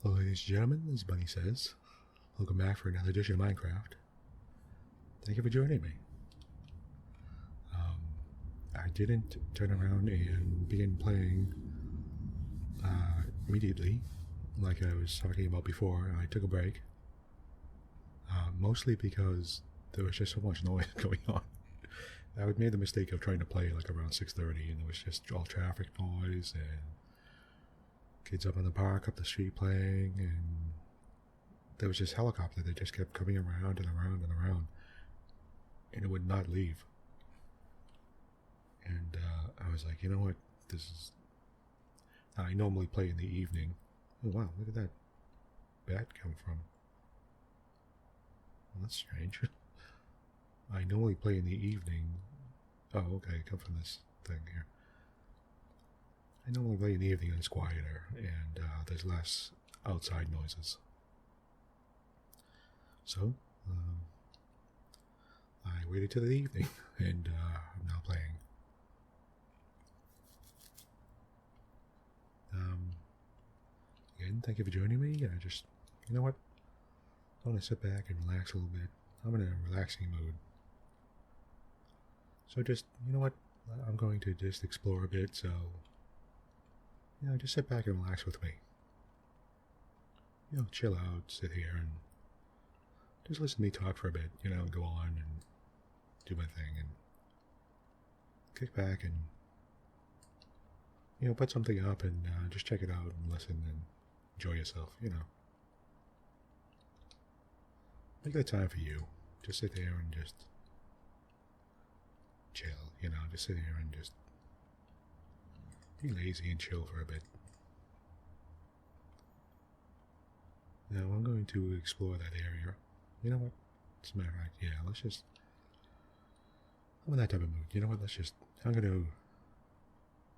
Hello, ladies and gentlemen, this is Bunnysays. Welcome back for another edition of Minecraft. Thank you for joining me. I didn't turn around and begin playing immediately, like I was talking about before. I took a break, mostly because there was just so much noise going on. I made the mistake of trying to play like around 6:30, and it was just all traffic noise and kids up in the park up the street playing, and there was this helicopter that just kept coming around and around and around, and it would not leave. And I was like, you know what, this is... I normally play in the evening. Oh wow, look at that bat come from. Well, that's strange. I normally play in the evening. Oh, okay, come from this thing here. I normally play in the evening and it's quieter, and there's less outside noises. So, I waited till the evening, and I'm now playing. Again, thank you for joining me. I just, you know what? I want to sit back and relax a little bit. I'm in a relaxing mood. So just, you know what? I'm going to just explore a bit, so... You know, just sit back and relax with me. You know, chill out, sit here, and just listen to me talk for a bit, you know, go on and do my thing, and kick back and, you know, put something up and just check it out and listen and enjoy yourself, you know. Make that time for you. Just sit there and just chill, you know, just sit here and just be lazy and chill for a bit. Now I'm going to explore that area. You know what? As a matter of fact, yeah, let's just... I'm in that type of mood. You know what? I'm going to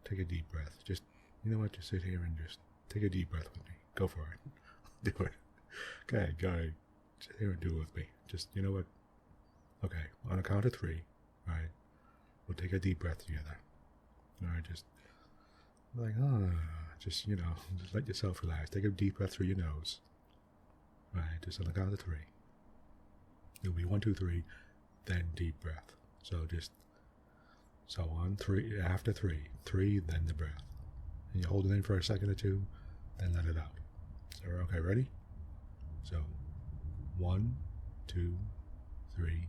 take a deep breath. Just, you know what? Just sit here and just take a deep breath with me. Go for it. Do it. Go ahead. Sit here and do it with me. Just, you know what? Okay, on a count of 3, right? We'll take a deep breath together. Alright, just... Like, just, you know, just let yourself relax. Take a deep breath through your nose. Right, just on the count of 3. It'll be 1, 2, 3, then deep breath. So on 3, after 3, then the breath. And you hold it in for a second or 2, then let it out. So, okay, ready? So, 1, 2, 3.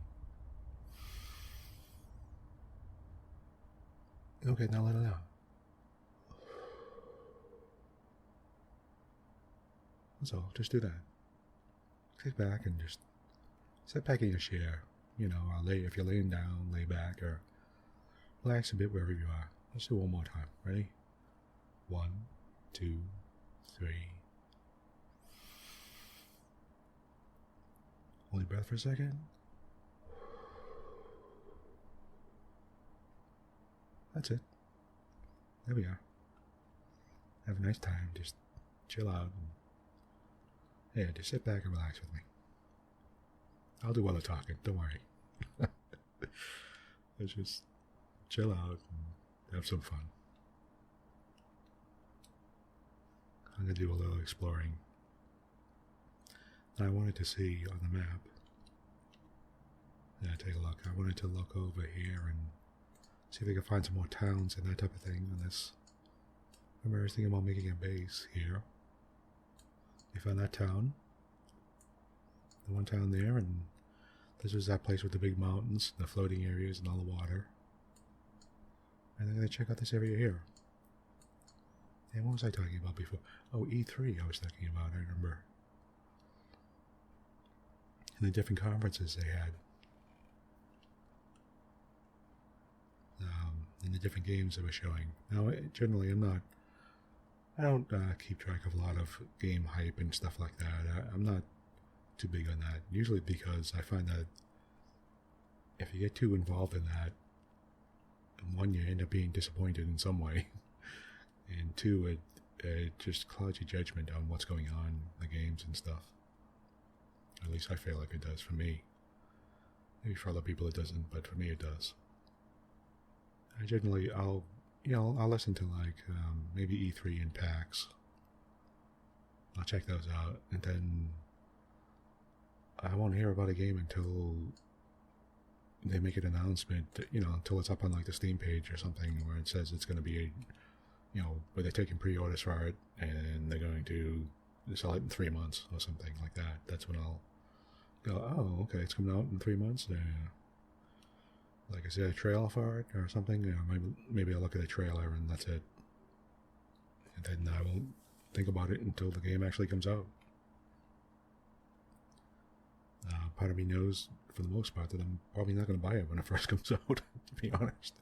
Okay, now let it out. That's all. Just do that. Sit back and just sit back in your chair. You know, if you're laying down, lay back, or relax a bit wherever you are. Let's do it one more time. Ready? 1, 2, 3. Hold your breath for a second. That's it. There we are. Have a nice time. Just chill out. Yeah, just sit back and relax with me. I'll do all the talking, don't worry. Let's just chill out and have some fun. I'm going to do a little exploring. And I wanted to see on the map. Yeah, take a look. I wanted to look over here and see if I could find some more towns and that type of thing on this. Remember, I was thinking about making a base here. You found that town, the one town there, and this was that place with the big mountains, the floating areas, and all the water. And I'm going to check out this area here. And what was I talking about before? Oh, E3 I was thinking about, I remember. And the different conferences they had. And the different games they were showing. Now, generally I don't keep track of a lot of game hype and stuff like that. I'm not too big on that. Usually because I find that if you get too involved in that, one, you end up being disappointed in some way. And 2, it just clouds your judgment on what's going on in the games and stuff. At least I feel like it does for me. Maybe for other people it doesn't, but for me it does. I generally, I'll listen to like maybe E3 and PAX I'll check those out, and then I won't hear about a game until they make an announcement, until it's up on like the Steam page or something where it says it's going to be, where they're taking pre-orders for it and they're going to sell it in 3 months or something like that. That's when I'll go, oh, okay, it's coming out in 3 months. Like, is there a trailer for it or something? Maybe I'll look at a trailer and that's it. And then I won't think about it until the game actually comes out. Part of me knows, for the most part, that I'm probably not going to buy it when it first comes out, to be honest.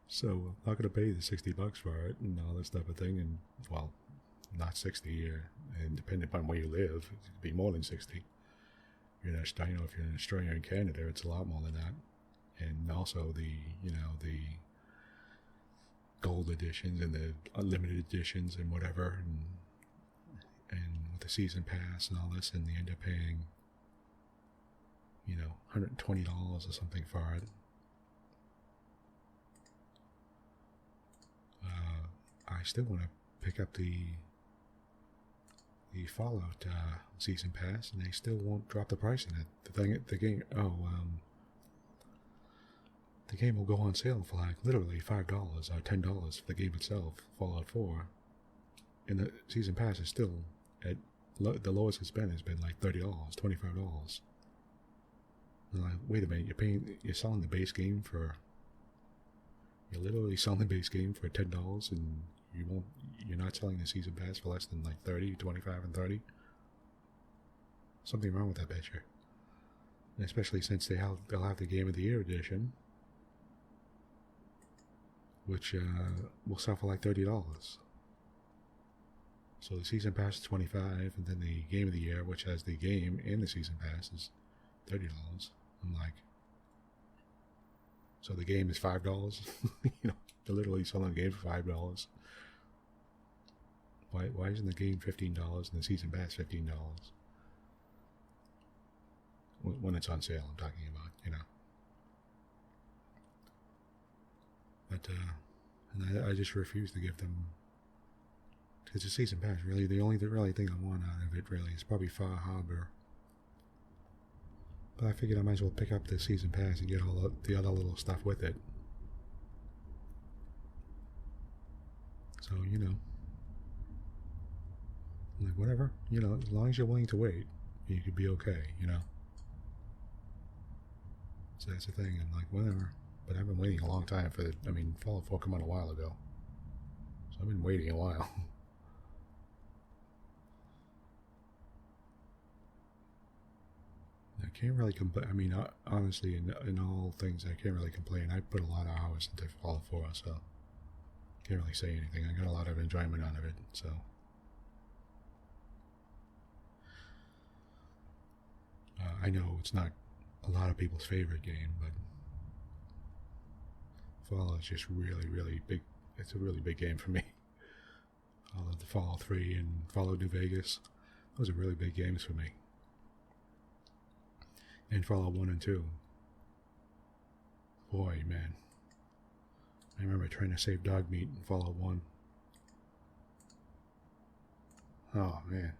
So I'm not going to pay the $60 for it and all this type of thing. And, well, not 60, and depending upon where you live, it could be more than 60. If you're in Australia and Canada, it's a lot more than that. And also the gold editions and the unlimited editions and whatever, and with the season pass and all this, and they end up paying, $120 or something for it. I still want to pick up the Fallout season pass, and they still won't drop the price in it. The game will go on sale for like literally $5 or $10 for the game itself, Fallout 4, and the season pass is still at the lowest it's been has been like $30, $25. And like, wait a minute, you're selling the base game you're literally selling the base game for $10, and you're not selling the season pass for less than like 30, 25, and 30. Something wrong with that picture. And especially since they'll have the Game of the Year edition, which will sell for like $30. So the season pass is $25, and then the Game of the Year, which has the game and the season pass, is $30. I'm like, so the game is $5? They're literally selling the game for $5. Why isn't the game $15 and the season pass $15? When it's on sale, I'm talking about, But, and I just refuse to give them, because the season pass, really, the only thing I want out of it, really, is probably Far Harbor. But I figured I might as well pick up the season pass and get all the other little stuff with it. So, like, whatever, as long as you're willing to wait, you could be okay, So that's the thing, I'm like, whatever. But I've been waiting a long time for Fallout 4 came out a while ago. So I've been waiting a while. I can't really complain. Honestly, in all things, I can't really complain. I put a lot of hours into Fallout 4, so can't really say anything. I got a lot of enjoyment out of it, so. I know it's not a lot of people's favorite game, but Fallout is just really, really big. It's a really big game for me. All of the Fallout 3 and Fallout New Vegas, those are really big games for me. And Fallout 1 and 2. Boy, man. I remember trying to save dog meat in Fallout 1. Oh, man.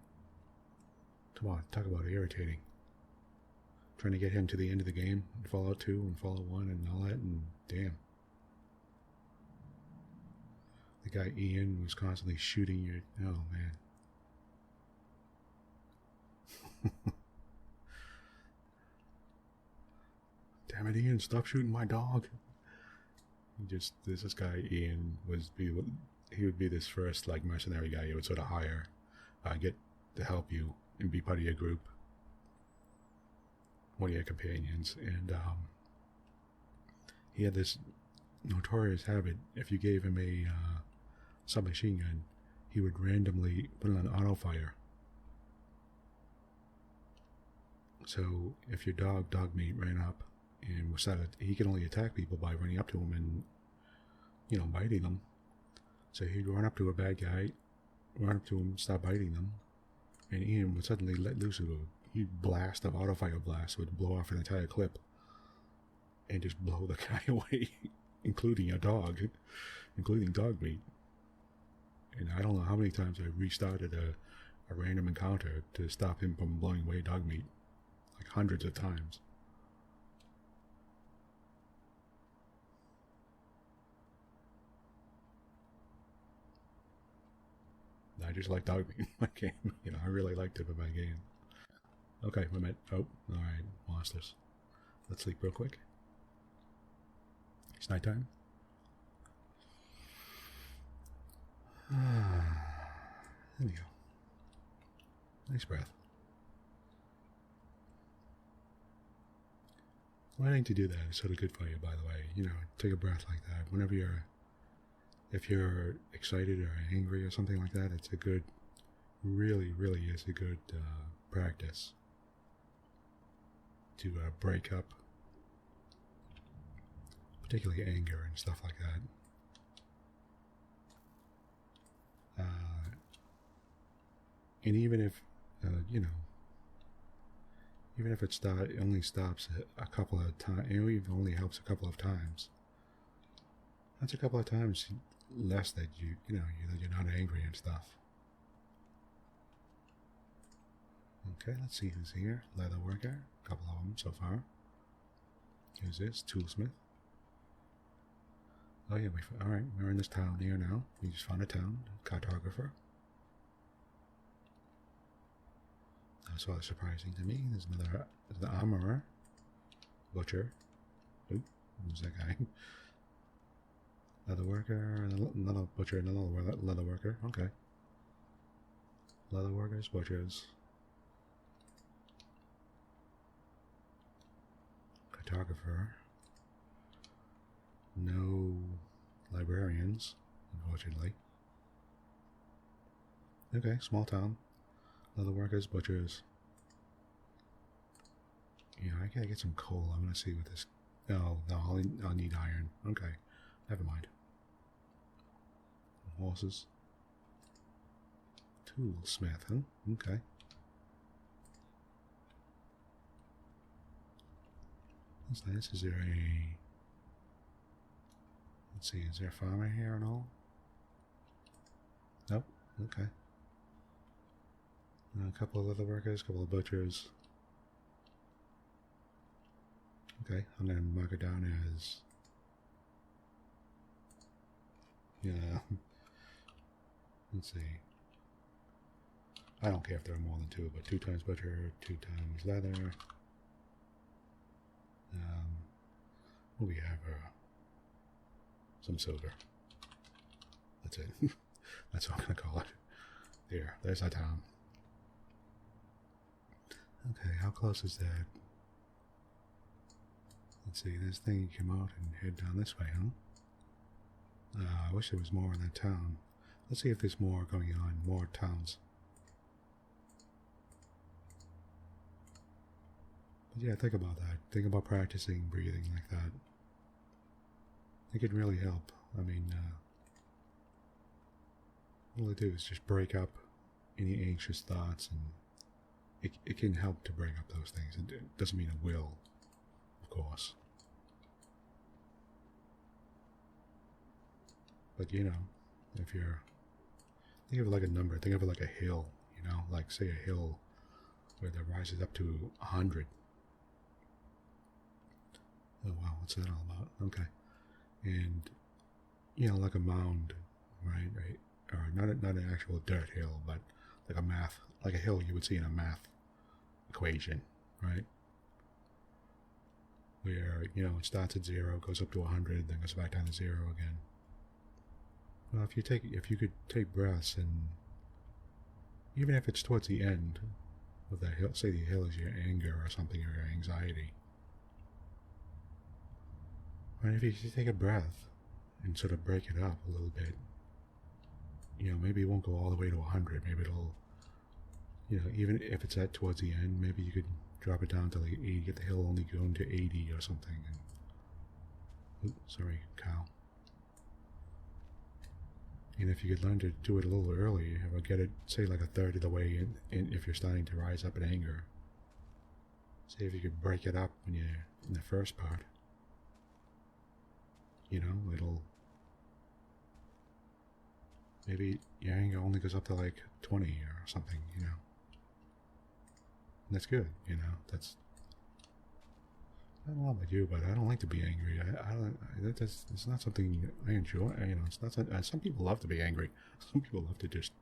Come on, talk about irritating. Trying to get him to the end of the game in Fallout 2 and Fallout 1 and all that, and damn. The guy Ian was constantly shooting you. Oh, man. Damn it, Ian, stop shooting my dog. This guy Ian he would be this first like mercenary guy you would sort of hire, get to help you and be part of your group, one of your companions, and he had this notorious habit. If you gave him a submachine gun, he would randomly put it on auto fire. So if your dog meat ran up and was he could only attack people by running up to them and biting them. So he'd run up to a bad guy, run up to him, stop biting them, and Ian would suddenly let loose a huge blast of auto fire blast, would blow off an entire clip and just blow the guy away, including a dog, including dog meat. And I don't know how many times I restarted a random encounter to stop him from blowing away dog meat, like hundreds of times. I just like dog meat in my game. I really liked it in my game. Okay, we met. Oh, alright, monsters. Let's sleep real quick. It's nighttime. There we go. Nice breath. Learning to do that is sort of good for you, by the way. Take a breath like that. Whenever if you're excited or angry or something like that, it's a good, really, really is a good practice to break up, particularly anger and stuff like that. And even if, even if it only stops a couple of times, even only helps a couple of times, that's a couple of times less that that you're not angry and stuff. Okay, let's see who's here. Leather worker, a couple of them so far. Who's this? Toolsmith. Oh yeah, alright, we're in this town here now. We just found a town. Cartographer. That's rather surprising to me. There's the armorer. Butcher. Oop, who's that guy? Leather worker, another butcher, another leather worker. Okay. Leather workers, butchers. Cartographer. No librarians, unfortunately. Okay, small town. Leather workers, butchers. Yeah, I gotta get some coal. I'm gonna see what this. Oh, no, I'll need iron. Okay, never mind. Horses. Toolsmith, huh? Okay. That's nice. Is there a... Let's see, is there a farmer here at all? Nope. Okay. A couple of leather workers, a couple of butchers. Okay, I'm going to mark it down as... Yeah. Let's see. I don't care if there are more than two, but 2 times butcher, 2 times leather. What do we have? Some silver. That's it. That's what I'm going to call it. There's our town. Okay, how close is that? Let's see, this thing you come out and head down this way, huh? I wish there was more in that town. Let's see if there's more going on, more towns. But yeah, think about that. Think about practicing breathing like that. It could really help. I mean, all I do is just break up any anxious thoughts, and it can help to break up those things. It doesn't mean it will, of course. But if you're, think of it like a number, think of it like a hill, like say a hill where that rises up to 100. Oh wow, what's that all about? Okay. And, like a mound, right? Or not an actual dirt hill, but like a hill you would see in a math equation, right? Where, it starts at 0, goes up to 100, then goes back down to 0 again. Well, if you could take breaths, and even if it's towards the end of that hill, say the hill is your anger or something, or your anxiety, right? If you take a breath and sort of break it up a little bit, maybe it won't go all the way to 100. Maybe it'll, even if it's at towards the end, maybe you could drop it down to like 80, get the hill only going to 80 or something. And, sorry, cow. And if you could learn to do it a little early, or get it, say, like a third of the way in if you're starting to rise up in anger. Say if you could break it up when you're in the first part. It'll maybe your anger only goes up to like 20 or something, you know. And that's good, you know. That's, I don't know about you, but I don't like to be angry. I don't. It's not something I enjoy. You know, it's not. Some people love to be angry. Some people love to just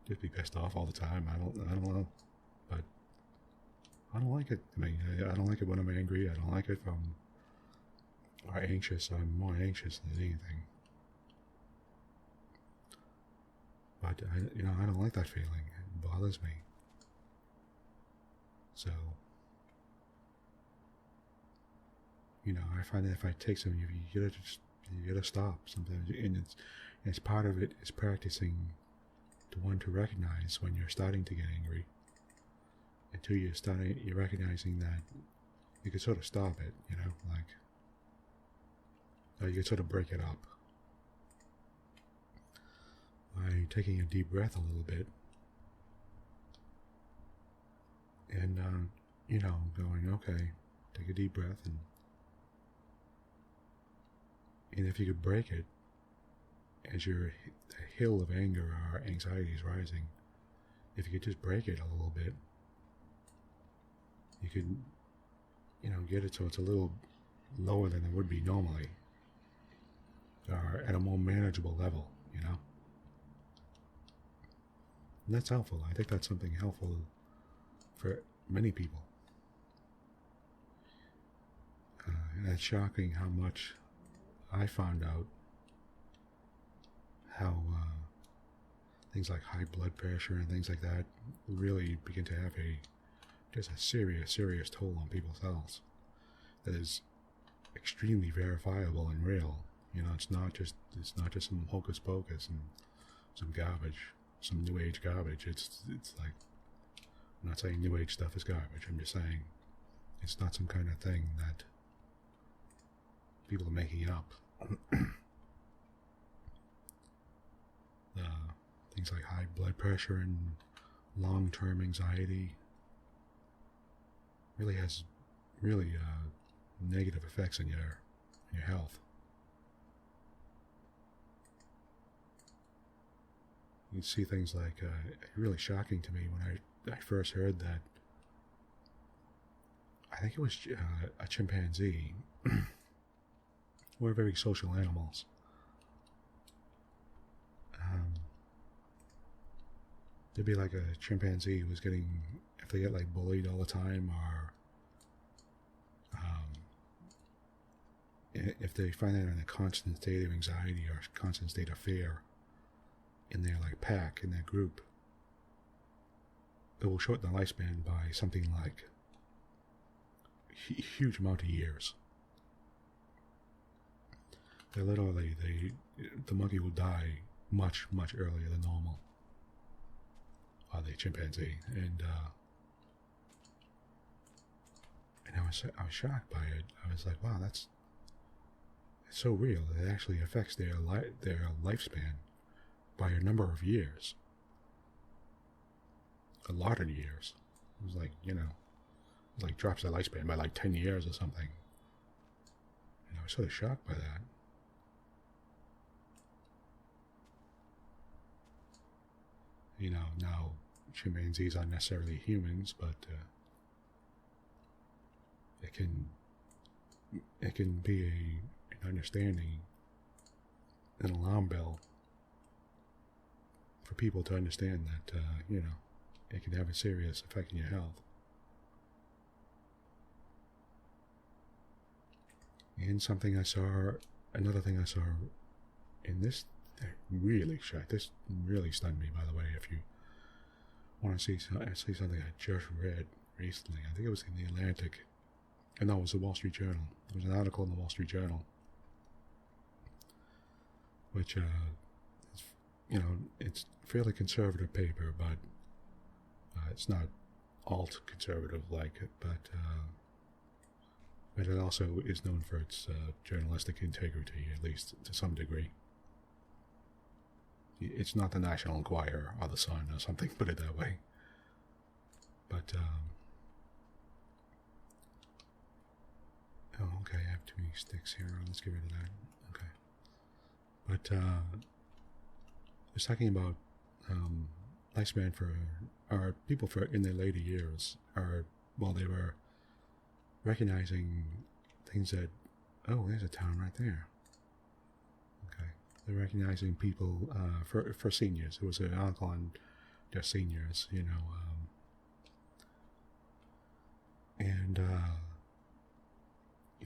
be pissed off all the time. I don't know, but I don't like it. I mean, I don't like it when I'm angry. I don't like it if I'm anxious. I'm more anxious than anything. But I don't like that feeling. It bothers me. So, I find that if I take some, you gotta stop sometimes, and it's part of it is practicing to recognize when you're starting to get angry, and two, you're recognizing that you could sort of stop it, you could sort of break it up by taking a deep breath a little bit, and going, okay, take a deep breath, and if you could break it as your hill of anger or anxiety is rising, if you could just break it a little bit, you could, get it so it's a little lower than it would be normally, or at a more manageable level, And that's helpful. I think that's something helpful for many people. And it's shocking how much I found out how things like high blood pressure and things like that really begin to have just a serious toll on people's health that is extremely verifiable and real. It's not just some hocus pocus and some garbage, some new age garbage. It's like, I'm not saying new age stuff is garbage. I'm just saying it's not some kind of thing that people are making up. Things like high blood pressure and long-term anxiety really has negative effects on your health. You see things like really shocking to me when I first heard that. I think it was a chimpanzee. We're very social animals. There'd be like a chimpanzee who was if they get like bullied all the time, or if they find they're in a constant state of anxiety or constant state of fear in their like pack, in their group, it will shorten the lifespan by something like a huge amount of years. They literally, the monkey will die much earlier than normal. The chimpanzee, and I was shocked by it. I was like, wow, it's so real. It actually affects their lifespan by a number of years, a lot of years. It was like, drops their lifespan by like 10 years or something. And I was sort of shocked by that. Now chimpanzees aren't necessarily humans, but it can be an understanding, an alarm bell for people to understand that it can have a serious effect on your health. And another thing I saw in this really shocked. This really stunned me, by the way. If you want to see something I just read recently, I think it was in the Atlantic. No, it was the Wall Street Journal. There was an article in the Wall Street Journal, which, it's a fairly conservative paper, but it's not alt conservative like it, but it also is known for its journalistic integrity, at least to some degree. It's not the National Enquirer or the Sun or something, put it that way. But, okay, I have too many sticks here. Let's get rid of that. Okay. But it's talking about lifespan for our people for in their later years are, well, they were recognizing things that, oh, there's a town right there. Okay, they're recognizing people for seniors. It was an article on just seniors, you know, and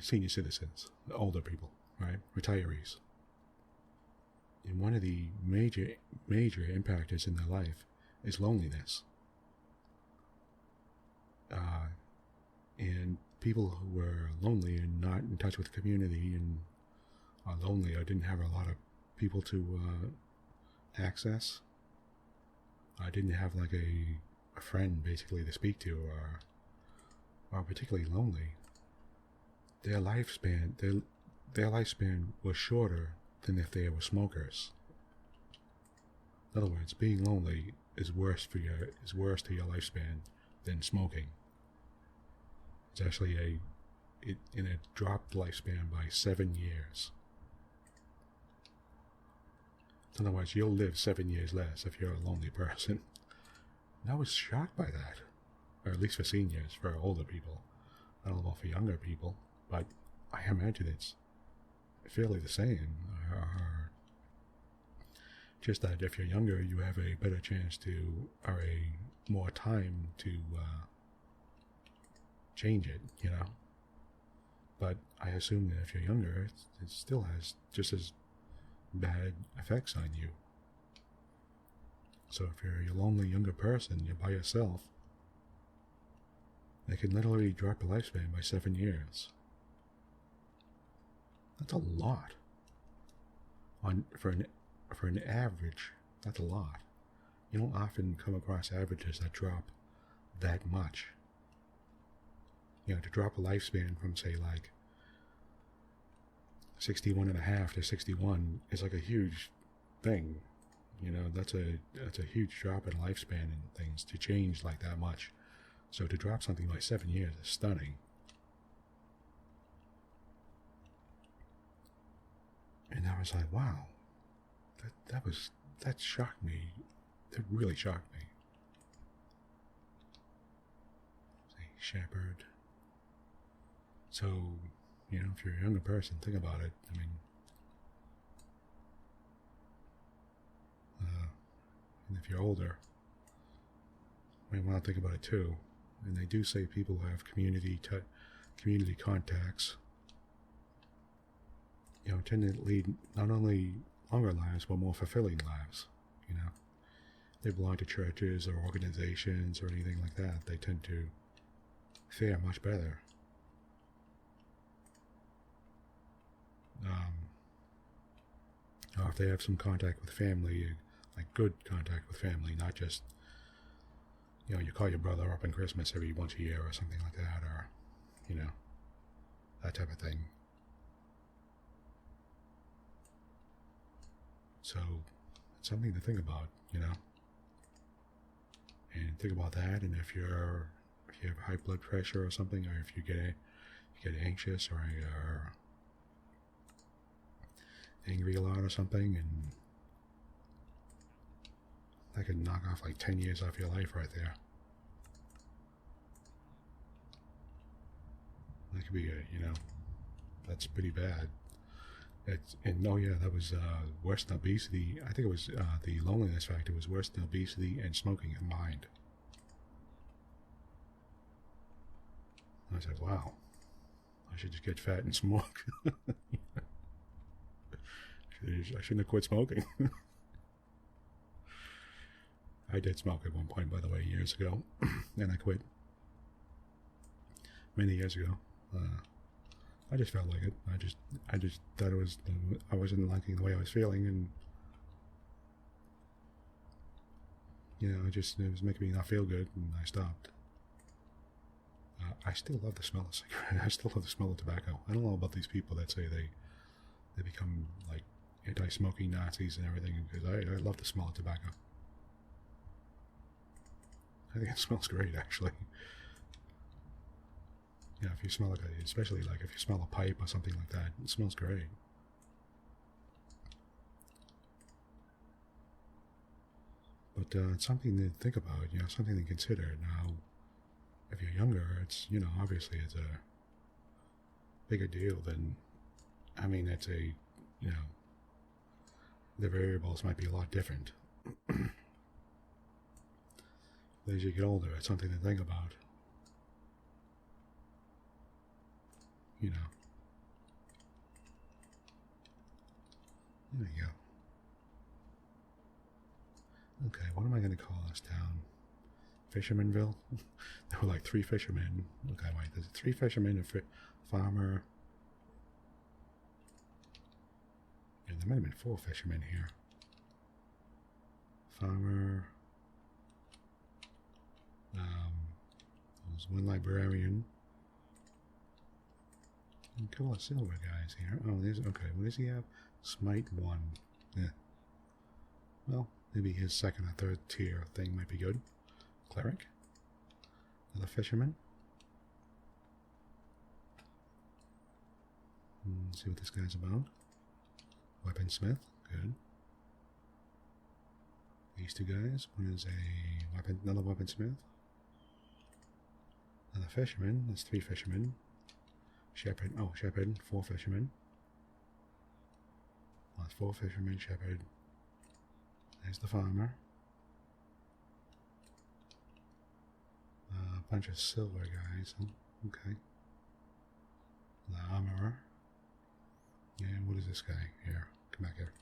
senior citizens, older people, right, retirees. And one of the major impactors in their life is loneliness. And people who were lonely and not in touch with the community and are lonely or didn't have a lot of people to access, didn't have like a friend basically to speak to, or are particularly lonely, their lifespan was shorter than if they were smokers. In other words, being lonely is worse to your lifespan than smoking. It's actually it dropped lifespan by 7 years. In other words, you'll live 7 years less if you're a lonely person. And I was shocked by that, or at least for seniors, for older people. I don't know about for younger people, but I imagine it's fairly the same. Just that if you're younger, you have a better chance to, or a more time to change it, you know. But I assume that if you're younger, it still has just as bad effects on you. So if you're a lonely younger person, you're by yourself, they can literally drop your lifespan by 7 years. That's a lot. For an average, that's a lot. You don't often come across averages that drop that much. You know, to drop a lifespan from, say, like 61 and a half to 61 is like a huge thing. You know, that's a huge drop in lifespan and things to change like that much. So to drop something by 7 years is stunning. And I was like, wow, that shocked me. That really shocked me. Say, shepherd. So, you know, if you're a younger person, think about it. I mean, and if you're older, you might want to think about it too. And they do say people who have community contacts, you know, tend to lead not only longer lives, but more fulfilling lives, you know. They belong to churches or organizations or anything like that, they tend to fare much better. Or if they have some contact with family, like good contact with family, not just, you know, you call your brother up on Christmas every once a year or something like that, or, you know, that type of thing. So, it's something to think about, you know. And think about that, and if you have high blood pressure or something, or if you get anxious or you're angry a lot or something, and that could knock off like 10 years off your life right there. That could be you know, that's pretty bad. And oh yeah, that was worse than obesity. I think it was the loneliness factor was worse than obesity and smoking combined. I said, wow, I should just get fat and smoke. I shouldn't have quit smoking. I did smoke at one point, by the way, years ago, and I quit many years ago. I just felt like it. I just thought I wasn't liking the way I was feeling, and you know, it was making me not feel good, and I stopped. I still love the smell of cigarette. I still love the smell of tobacco. I don't know about these people that say they become like anti-smoking Nazis and everything, because I love the smell of tobacco. I think it smells great, actually. Yeah, if you smell especially like if you smell a pipe or something like that, it smells great. But it's something to think about, something to consider. Now, if you're younger, it's, obviously it's a bigger deal than, it's a, the variables might be a lot different. But as you get older, it's something to think about. There we go. Okay, what am I going to call this town? Fishermanville? There were like 3 fishermen. Okay, wait, there's 3 fishermen, a farmer. Yeah, there might have been 4 fishermen here. Farmer. There's 1 librarian. And a couple of silver guys here. Oh, there's, okay, what does he have? Smite 1. Yeah. Well, maybe his 2nd or 3rd tier thing might be good. Cleric. Another fisherman. See what this guy's about. Weaponsmith. Good. These 2 guys. One is another weaponsmith. Another fisherman. That's 3 fishermen. Shepherd. Oh, shepherd. 4 fishermen. Well, that's 4 fishermen. Shepherd. There's the farmer. A bunch of silver guys. Okay. The armorer. And what is this guy? Here. Come back here.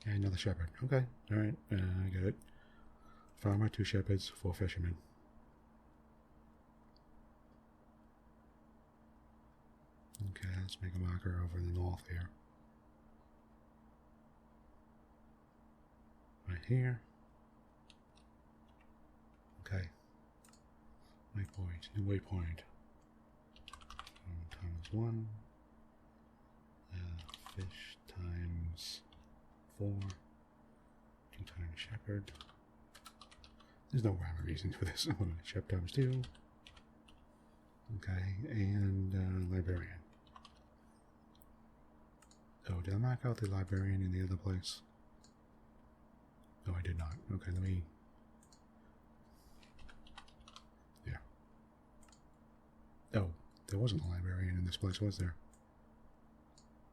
And another shepherd. Okay. Alright. I get it. Farmer, 2 shepherds, 4 fishermen. Okay, let's make a marker over in the north here. Right here. Okay. Waypoint. New waypoint. Times 1. Fish times 4. 2 times shepherd. There's no rhyme or reason for this. Shepherd times 2. Okay, and librarian. Oh, did I mark out the librarian in the other place? No, I did not. Okay, let me... Yeah. Oh, there wasn't a librarian in this place, was there?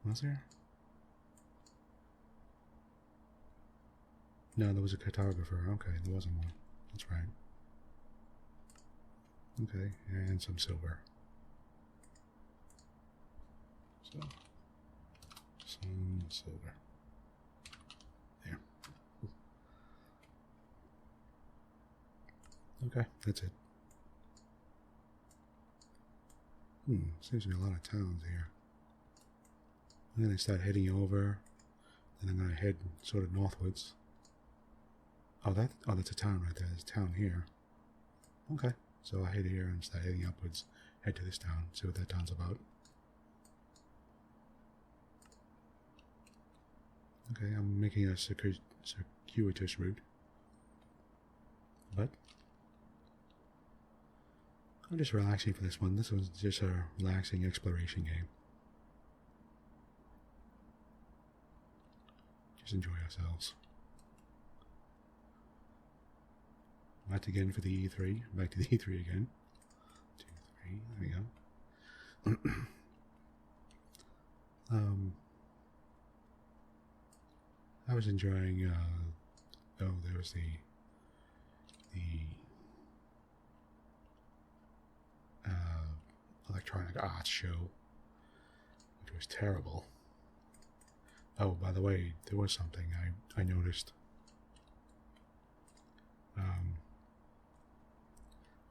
Was there? No, there was a cartographer. Okay, there wasn't one. That's right. Okay, and some silver. So, some silver. There. Okay, that's it. Seems to be a lot of towns here. I'm going to start heading over, and I'm going to head sort of northwards. Oh, that's a town right there. There's a town here. Okay, so I head here and start heading upwards. Head to this town, see what that town's about. Okay, I'm making a circuitous route. But I'm just relaxing for this one. This was just a relaxing exploration game. Just enjoy ourselves. Back again for the E3. Back to the E3 again. 2, 3. There we go. I was enjoying. Oh, there was the electronic arts show, which was terrible. Oh, by the way, there was something I noticed,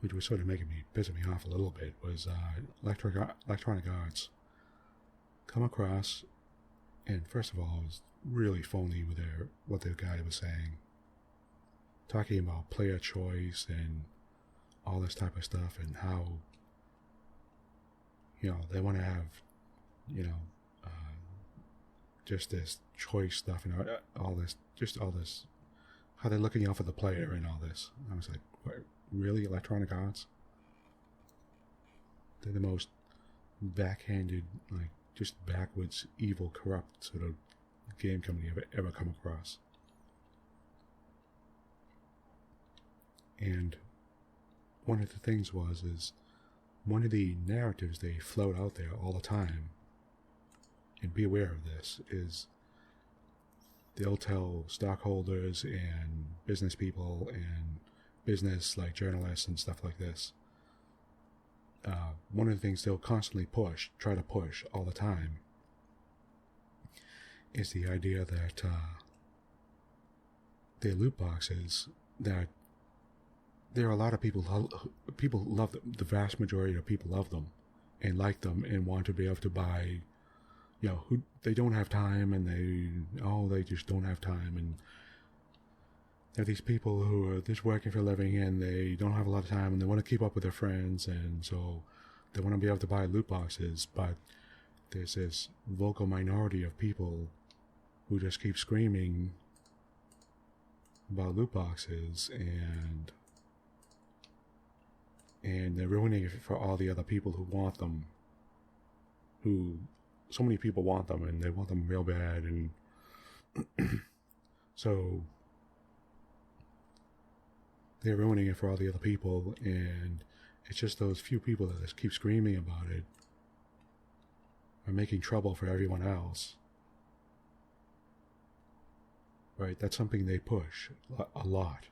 which was sort of pissing me off a little bit, was electronic arts come across, and first of all, it was really phony with what the guy was saying, talking about player choice and all this type of stuff, and how they want to have just this choice stuff and all this, how they're looking out for the player and all this. I was like, what, really, Electronic Arts? They're the most backhanded, like, just backwards, evil, corrupt sort of game company I've ever come across. And one of the things is one of the narratives they float out there all the time, and be aware of this, is they'll tell stockholders and business people and business like journalists and stuff like this. One of the things they'll constantly try to push all the time, is the idea that their loot boxes, that there are a lot of people love them. The vast majority of people love them and like them and want to be able to buy, who they don't have time, and they just don't have time, and there are these people who are just working for a living and they don't have a lot of time and they want to keep up with their friends, and so they want to be able to buy loot boxes, but there's this vocal minority of people who just keep screaming about loot boxes, and they're ruining it for all the other people who want them, so many people want them, and they want them real bad, and so they're ruining it for all the other people, and it's just those few people that just keep screaming about it are making trouble for everyone else. Right? That's something they push a lot.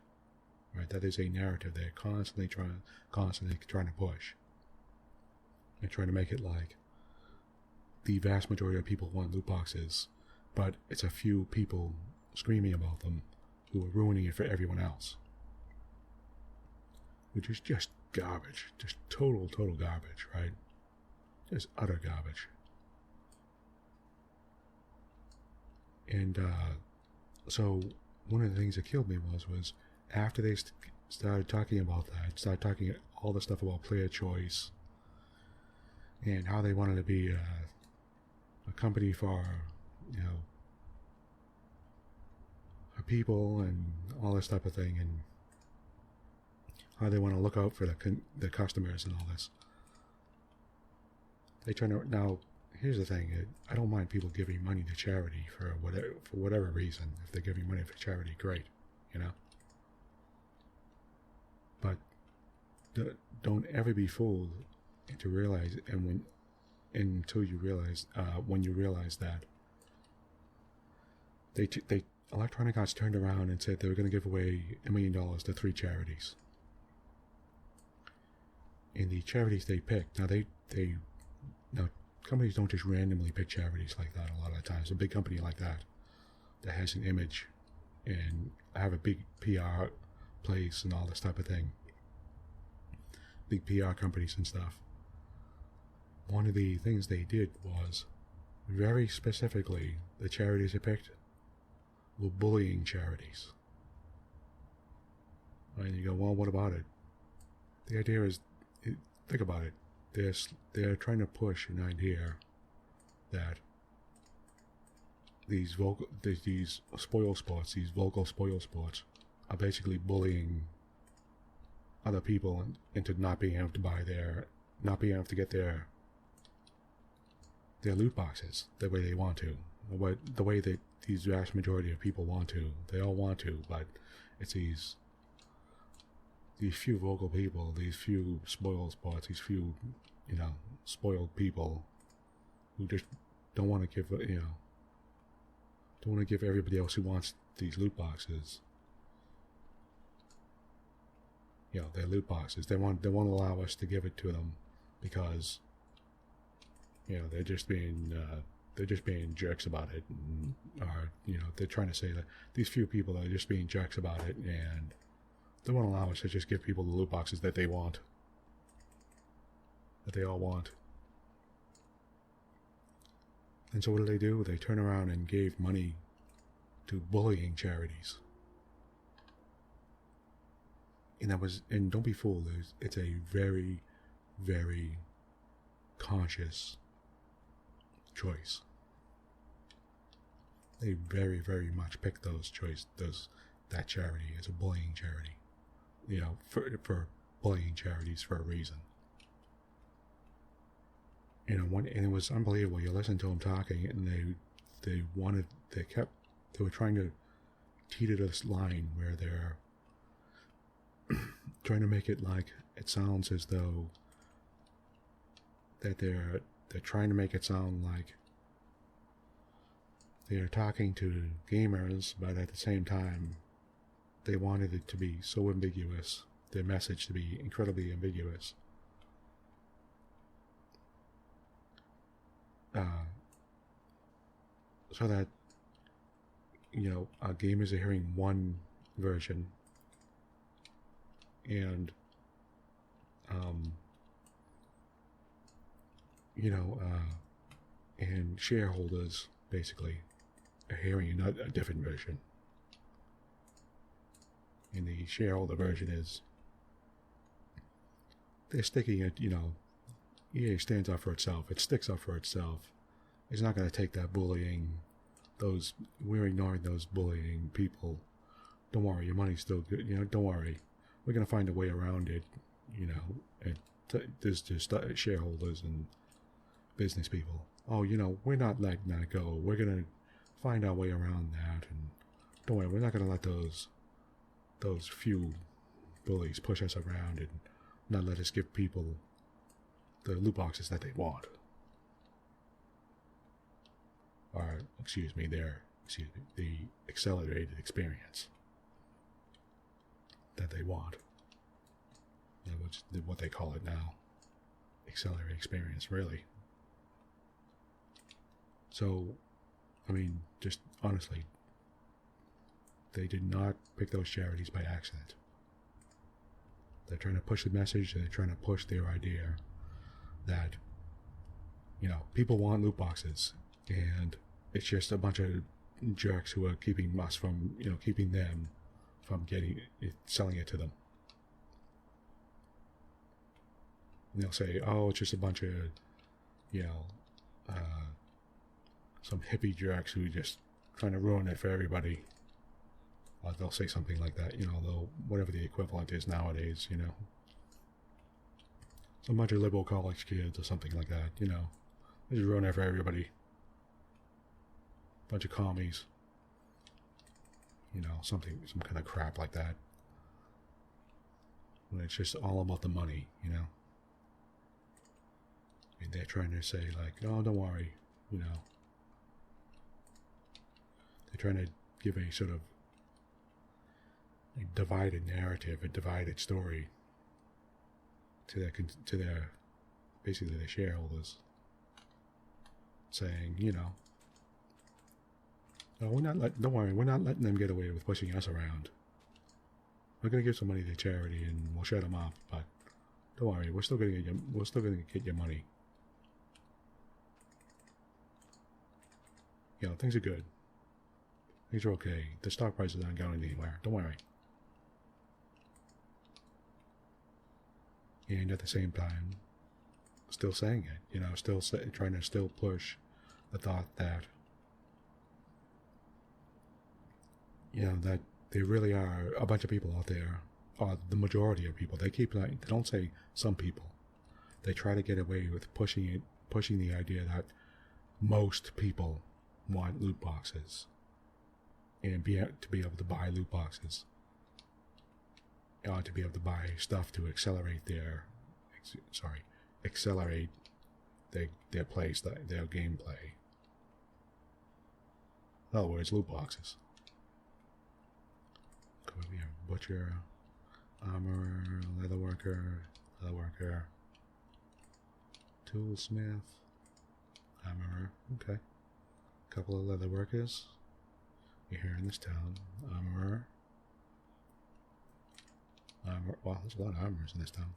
Right? That is a narrative they're constantly trying to push. And trying to make it like the vast majority of people want loot boxes, but it's a few people screaming about them who are ruining it for everyone else. Which is just garbage. Just total garbage, right? Just utter garbage. And so one of the things that killed me was after they started talking about that, started talking all the stuff about player choice and how they wanted to be a company for, for people and all this type of thing, and how they want to look out for the customers and all this. They turn around. Now, here's the thing. I don't mind people giving money to charity for whatever reason. If they're giving money for charity, great, But don't ever be fooled into realize, until you realize, when you realize that they Electronic Arts turned around and said they were going to give away $1 million to 3 charities. And the charities they picked, now companies don't just randomly pick charities like that a lot of times. A big company like that has an image and have a big PR place and all this type of thing. Big PR companies and stuff. One of the things they did was, very specifically, the charities they picked were bullying charities. And you go, well, what about it? The idea is, think about it. They're trying to push an idea that these spoil sports, these vocal spoil sports, are basically bullying other people into not being able to get their loot boxes the way they want to, the way that these vast majority of people want to. They all want to, but it's these few vocal people, these few spoiled spots, these few, spoiled people who just don't want to give, don't want to give everybody else who wants these loot boxes, their loot boxes. They won't allow us to give it to them because, they're just being jerks about it, or they're trying to say that these few people are just being jerks about it, and they won't allow us to just give people the loot boxes that they want, that they all want. And so what do? They turn around and gave money to bullying charities. And don't be fooled, it's a very, very conscious choice. They very, very much picked that charity as a bullying charity. For bullying charities for a reason. And it was unbelievable. You listen to them talking, and they were trying to teeter this line where trying to make it like it sounds as though that they're trying to make it sound like they're talking to gamers, but at the same time they wanted it to be so ambiguous, their message to be incredibly ambiguous. So that, gamers are hearing one version, and and shareholders basically are hearing a different version. And the shareholder version is they're sticking it, EA stands up for itself. It sticks up for itself. It's not going to take that bullying. We're ignoring those bullying people. Don't worry, your money's still good. Don't worry. We're going to find a way around it, and there's just shareholders and business people. Oh, we're not letting that go. We're going to find our way around that, and don't worry, we're not going to let those few bullies push us around and not let us give people the loot boxes that they want. Or, the accelerated experience that they want. Which is what they call it now. Accelerated experience, really. So, just honestly, they did not pick those charities by accident. They're trying to push the message, and they're trying to push their idea that, people want loot boxes, and it's just a bunch of jerks who are keeping us from, keeping them from selling it to them. And they'll say, oh, it's just a bunch of, some hippie jerks who just trying to ruin it for everybody. They'll say something like that, whatever the equivalent is nowadays, Some bunch of liberal college kids or something like that, They just ruin it for everybody. Bunch of commies. Some kind of crap like that. When it's just all about the money, they're trying to say like, oh, don't worry, They're trying to give a sort of divided narrative, a divided story to their basically their shareholders, saying, no, don't worry, we're not letting them get away with pushing us around. We're going to give some money to charity and we'll shut them up, but don't worry, we're still going to get your money. Things are good. Things are okay. The stock prices aren't going anywhere. Don't worry. And at the same time, still saying it, trying to still push the thought that, that there really are a bunch of people out there, or the majority of people. They don't say some people. They try to get away with pushing the idea that most people want loot boxes and to be able to buy loot boxes. To be able to buy stuff to accelerate their gameplay. In other words, loot boxes. We have butcher, armorer, leatherworker, toolsmith, armorer. Okay, a couple of leatherworkers. You're here in this town. Armorer. Wow, there's a lot of armorers in this town.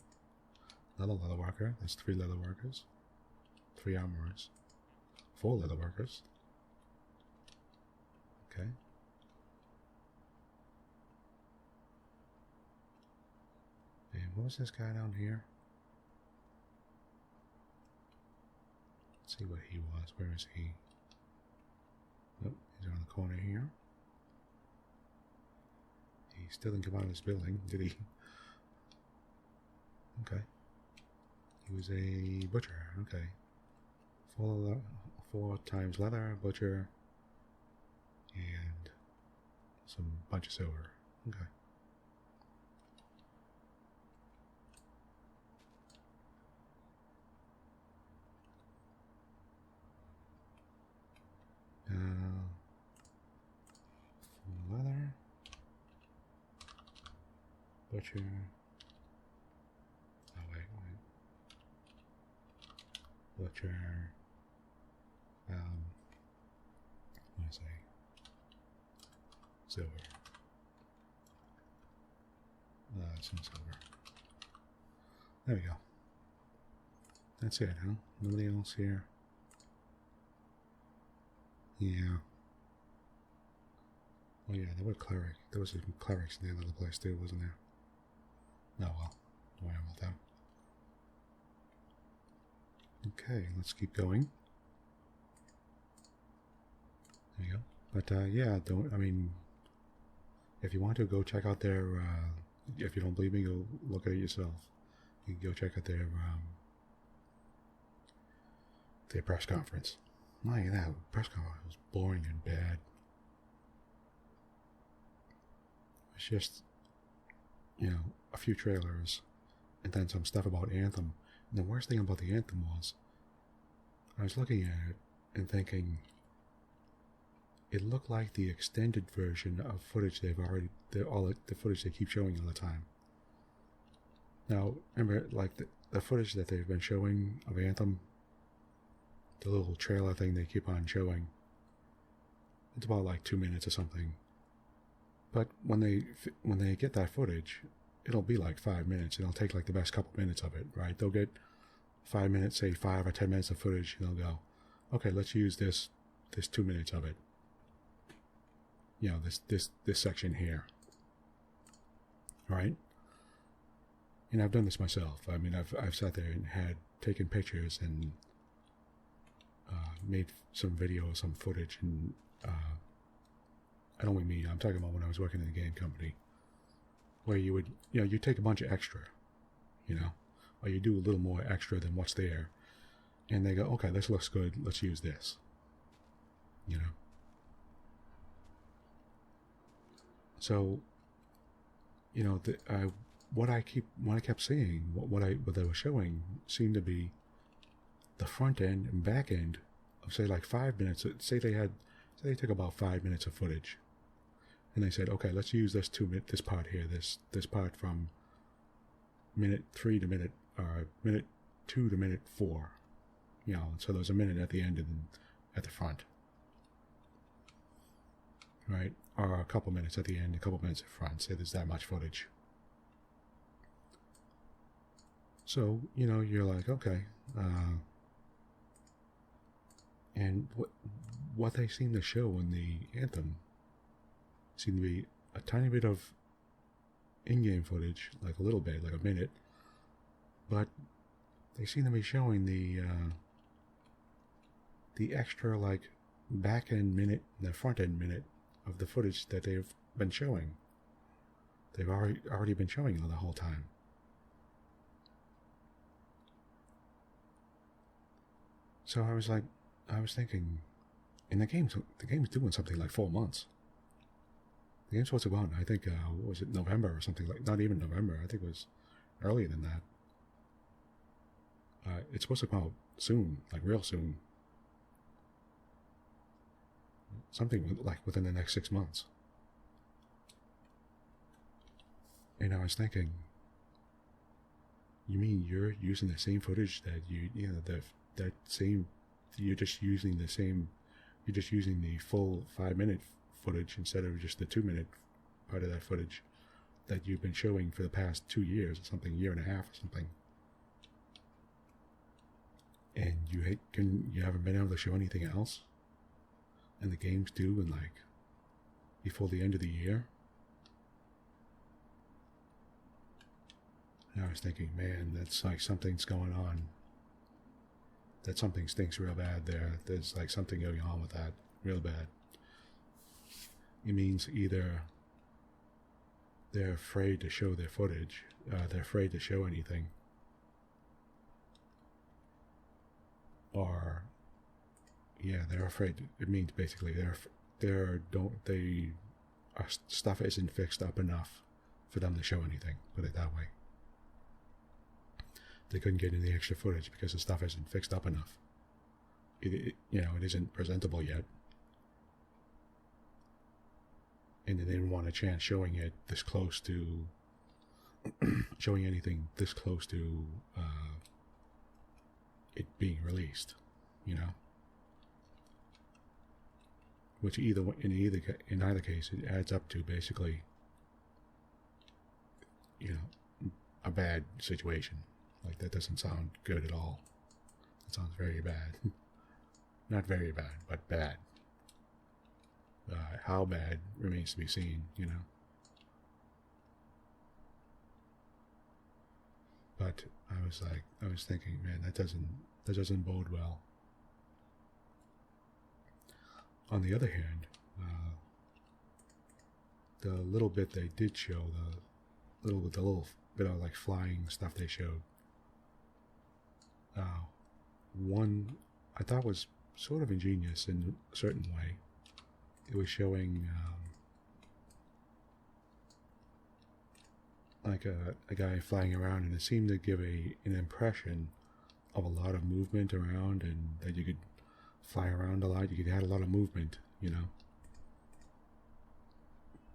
Another leatherworker. That's 3 leatherworkers. 3 armorers. 4 leatherworkers. Okay. And what was this guy down here? Let's see what he was. Where is he? Nope, he's around the corner here. He still didn't come out of this building, did he? Okay. He was a butcher. Okay. 4 times leather, butcher, and some bunch of silver. Okay. Butcher. Oh, wait. Butcher. What did I say? Silver. Some silver. There we go. That's it, huh? Nobody else here? Yeah. Oh yeah, there were clerics. There was some clerics in the other place too, wasn't there? Oh well. Don't worry about that. Okay, let's keep going. There you go. But yeah, don't. I mean, if you want to go check out their. If you don't believe me, go look at it yourself. You can go check out their press conference. My, that press conference was boring and bad. It's just, a few trailers, and then some stuff about Anthem. And the worst thing about the Anthem was, I was looking at it and thinking, it looked like the extended version of footage the footage they keep showing all the time. Now, remember, like the footage that they've been showing of Anthem, the little trailer thing they keep on showing, it's about like 2 minutes or something. But when they get that footage, it'll be like 5 minutes, and they'll take like the best couple minutes of it, right? They'll get 5 minutes, say 5 or 10 minutes of footage, and they'll go, okay, let's use this 2 minutes of it. This section here, right? And I've done this myself. I mean, I've sat there and had taken pictures and made some video, some footage, and I don't mean me. I'm talking about when I was working in a game company, where you would, you take a bunch of extra, or you do a little more extra than what's there, and they go, okay, this looks good. Let's use this, So, what I kept seeing, what they were showing seemed to be the front end and back end of, say, like 5 minutes. Say they took about 5 minutes of footage, and they said, okay, let's use this this part here, this part from minute 3 to minute 2 to minute 4, so there's a minute at the end and at the front, right? Or a couple minutes at the end, a couple minutes at front. Say there's that much footage. So, you're like, okay. And what they seem to show in the Anthem seemed to be a tiny bit of in-game footage, like a little bit, like a minute. But they seem to be showing the extra, like, back-end minute and the front-end minute of the footage that they've been showing. They've already been showing it the whole time. So I was thinking, and the game's doing something like 4 months. The game's supposed to go out, I think, what was it, November or something, like, not even November, I think it was earlier than that. It's supposed to come out soon, like real soon. Something like within the next 6 months. And I was thinking, you mean you're using the same footage that you're just using the full 5 minute footage instead of just the 2 minute part of that footage that you've been showing for the past 2 years or something, year and a half or something. And you haven't been able to show anything else? And the game's due in, like, before the end of the year? And I was thinking, man, that's like something's going on. That something stinks real bad there. There's like something going on with that, real bad. It means either they're afraid to show their footage, they're afraid to show anything, or they're afraid. It means basically stuff isn't fixed up enough for them to show anything. Put it that way. They couldn't get any extra footage because the stuff isn't fixed up enough. It isn't presentable yet, and they didn't want a chance showing it this close to showing anything this close to it being released, you know. Which in either case, it adds up to basically, you know, a bad situation. Like, that doesn't sound good at all. It sounds very bad. Not very bad, but bad. How bad remains to be seen, you know. But I was thinking, man, that doesn't bode well. On the other hand, the little bit they did show, the little bit of like flying stuff they showed, one I thought was sort of ingenious in a certain way. It was showing like a guy flying around, and it seemed to give an impression of a lot of movement around, and that you could fly around a lot. You could add a lot of movement, you know.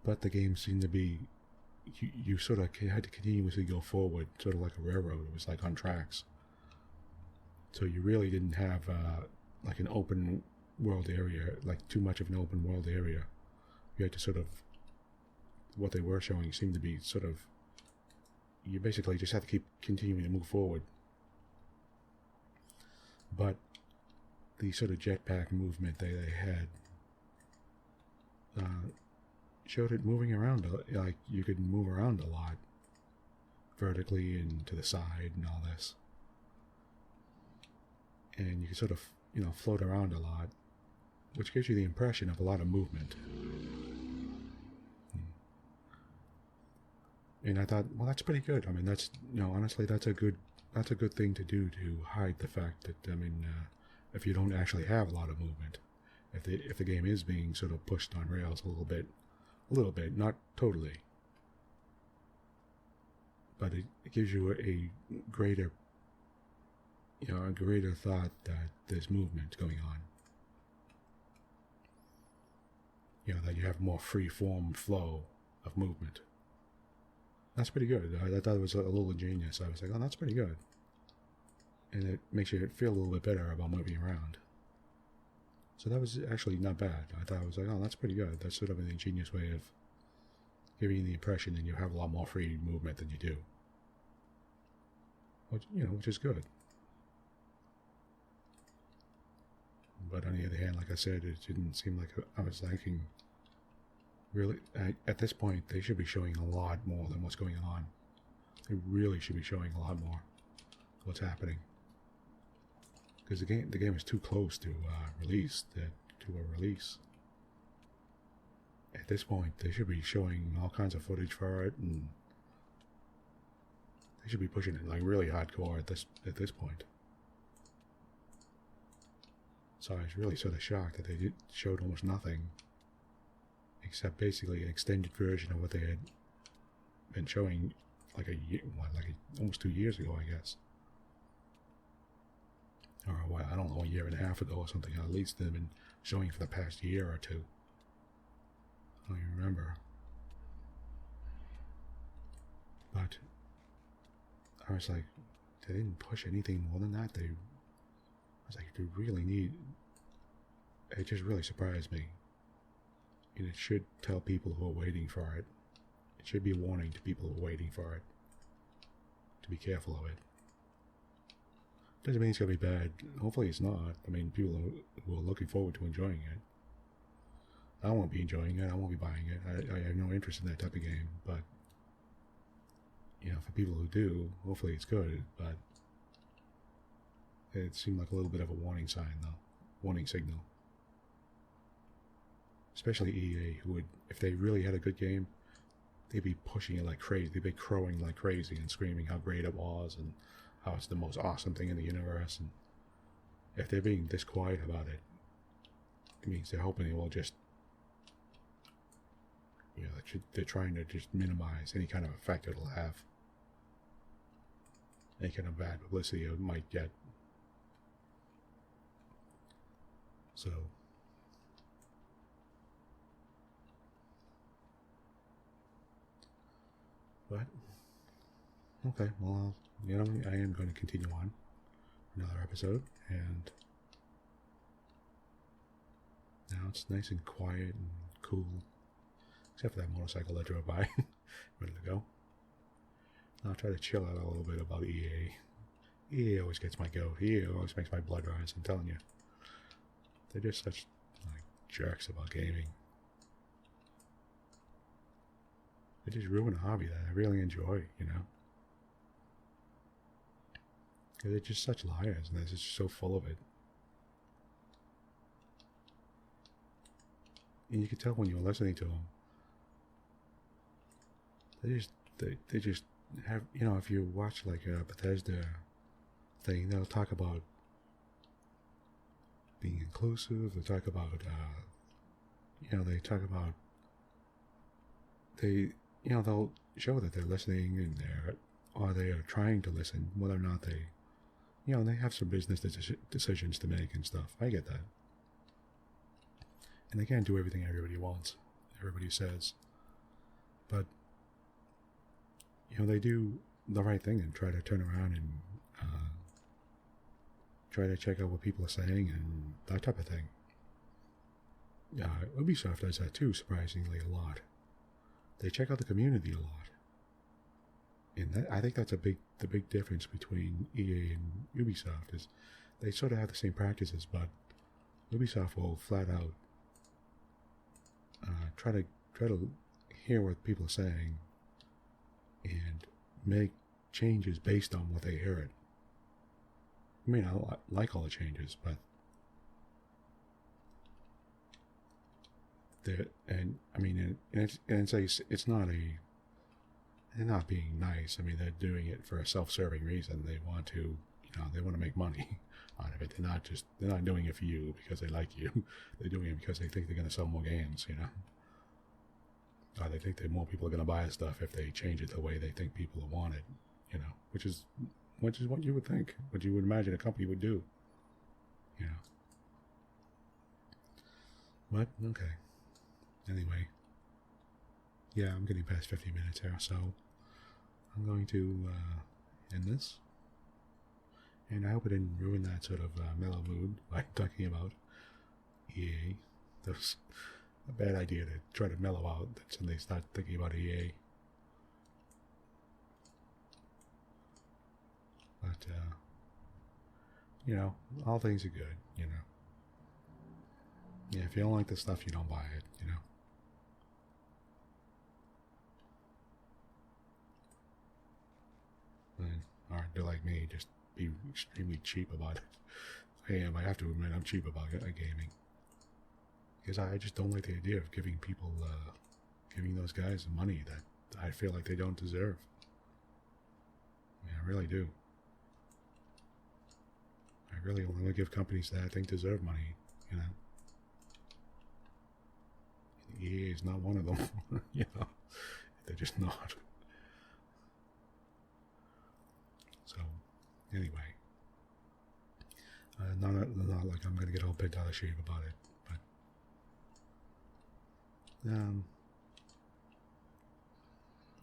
But the game seemed to be, you sort of had to continuously go forward, sort of like a railroad. It was like on tracks. So you really didn't have like an open world area, like too much of an open world area. You had to sort of, what they were showing seemed to be sort of, you basically just have to keep continuing to move forward. But the sort of jetpack movement they had showed it moving around, like you could move around a lot, vertically and to the side and all this. And you could sort of, you know, float around a lot, which gives you the impression of a lot of movement. And I thought, well, that's pretty good. I mean, that's, you know, honestly, that's a good thing to do, to hide the fact that, I mean, if you don't actually have a lot of movement, if the game is being sort of pushed on rails a little bit, not totally, but it gives you a greater, you know, a greater thought that there's movement going on. You know, that you have more free-form flow of movement. That's pretty good. I thought it was a little ingenious. I was like, oh, that's pretty good. And it makes you feel a little bit better about moving around. So that was actually not bad. I thought, I was like, oh, that's pretty good. That's sort of an ingenious way of giving you the impression that you have a lot more free movement than you do. Which is good. But on the other hand, like I said, it didn't seem like I was thinking, really, at this point, they should be showing a lot more than what's going on. They really should be showing a lot more what's happening. Because the game is too close to a release. At this point, they should be showing all kinds of footage for it, and they should be pushing it like really hardcore at this point. So I was really sort of shocked that they showed almost nothing, except basically an extended version of what they had been showing like almost 2 years ago, I guess. Or I don't know, a year and a half ago or something. At least they've been showing for the past year or two. I don't even remember. But I was like, they didn't push anything more than that. I was like, they really need. It just really surprised me. And it should tell people who are waiting for it. It should be a warning to people who are waiting for it, to be careful of it. Doesn't mean it's going to be bad. Hopefully it's not. I mean, people who are looking forward to enjoying it. I won't be enjoying it. I won't be buying it. I have no interest in that type of game. But, you know, for people who do, hopefully it's good. But it seemed like a little bit of a warning sign, though. Warning signal. Especially EA, who would, if they really had a good game, they'd be pushing it like crazy. They'd be crowing like crazy and screaming how great it was and how it's the most awesome thing in the universe. And if they're being this quiet about it, it means they're hoping it will just, you know, they're trying to just minimize any kind of effect it'll have. Any kind of bad publicity it might get. So, but Okay, well, you know, I am going to continue on another episode, and now it's nice and quiet and cool, except for that motorcycle that drove by, ready to go. I'll try to chill out a little bit about EA. EA always gets my goat. EA always makes my blood rise, I'm telling you. They're just such, like, jerks about gaming. They just ruin a hobby that I really enjoy, you know? Because they're just such liars, and they're just so full of it. And you can tell when you're listening to them. They just have, you know, if you watch like a Bethesda thing, they'll talk about being inclusive. They talk about, they talk about, they'll show that they're listening and they are trying to listen, whether or not they, they have some business decisions to make and stuff. I get that. And they can't do everything everybody wants, everybody says. But, they do the right thing and try to turn around and try to check out what people are saying and that type of thing. Ubisoft does that too, surprisingly, a lot. They check out the community a lot. And I think that's the big difference between EA and Ubisoft is they sort of have the same practices, but Ubisoft will flat out try to hear what people are saying and make changes based on what they hear it. I mean, I like all the changes, but it's not they're not being nice. I mean, they're doing it for a self-serving reason. They want to, they want to make money out of it. They're not doing it for you because they like you. They're doing it because they think they're going to sell more games, Or they think that more people are going to buy stuff if they change it the way they think people want it, which is what you would think, what you would imagine a company would do, But, okay. Anyway. Yeah, I'm getting past 50 minutes here, so I'm going to end this. And I hope I didn't ruin that sort of mellow mood by talking about EA. That was a bad idea to try to mellow out that suddenly start thinking about EA. But, all things are good, Yeah, if you don't like the stuff, you don't buy it, Or do like me, just be extremely cheap about it. I have to admit I'm cheap about gaming. Because I just don't like the idea of giving people, giving those guys money that I feel like they don't deserve. I really do. I really only give companies that I think deserve money, EA is not one of them, They're just not. So, anyway. Not like I'm going to get all bent out of shape about it, but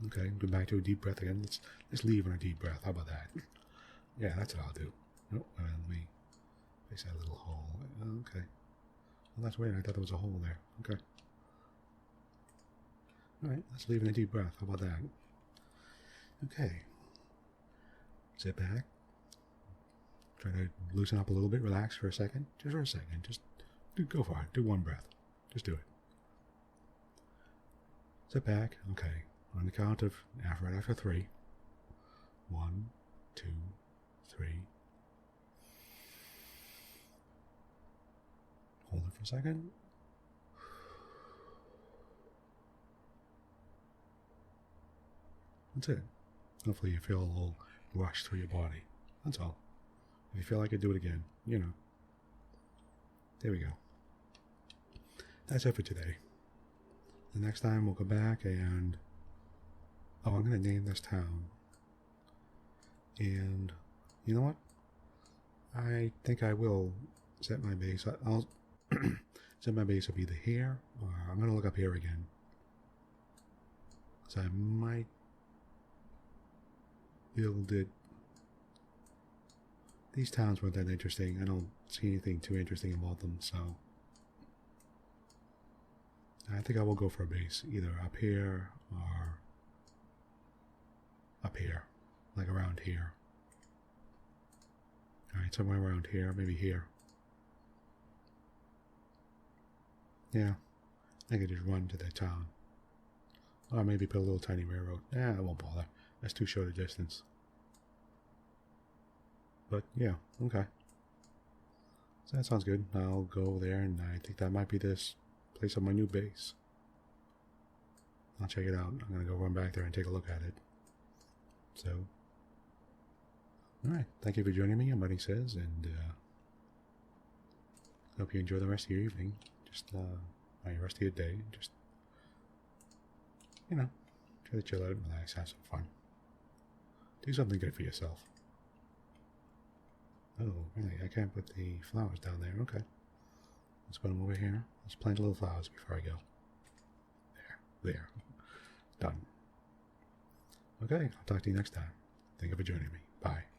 okay, go back to a deep breath again. Let's leave on a deep breath. How about that? Yeah, that's what I'll do. Nope, let me face that little hole. Okay. Well, that's weird. I thought there was a hole there. Okay. Alright, let's leave in a deep breath. How about that? Okay. Sit back. Try to loosen up a little bit. Relax for a second. Just for a second. Just go for it. Do one breath. Just do it. Sit back. Okay. On the count of right after 3. 1, 2, 3. Hold it for a second. That's it. Hopefully you feel a little rush through your body. That's all. If you feel like it, do it again. There we go. That's it for today. The next time we'll go back and... I'm going to name this town. And you know what? I think I will set my base. I'll set my base up either here or I'm going to look up here again. So I might... build it. These towns weren't that interesting. I don't see anything too interesting about them, so I think I will go for a base, either up here or up here, like around here. Alright, somewhere around here, maybe here. Yeah, I could just run to the town. Or maybe put a little tiny railroad. I won't bother. That's too short a distance. But yeah, okay. So that sounds good. I'll go over there, and I think that might be this place on my new base. I'll check it out. I'm going to go run back there and take a look at it. So, alright. Thank you for joining me on Bunnysays, and hope you enjoy the rest of your evening. Just, the rest of your day. Just, try to chill out, relax, have some fun. Do something good for yourself. Oh, really? I can't put the flowers down there. Okay. Let's put them over here. Let's plant little flowers before I go. There. Done. Okay, I'll talk to you next time. Thank you for joining me. Bye.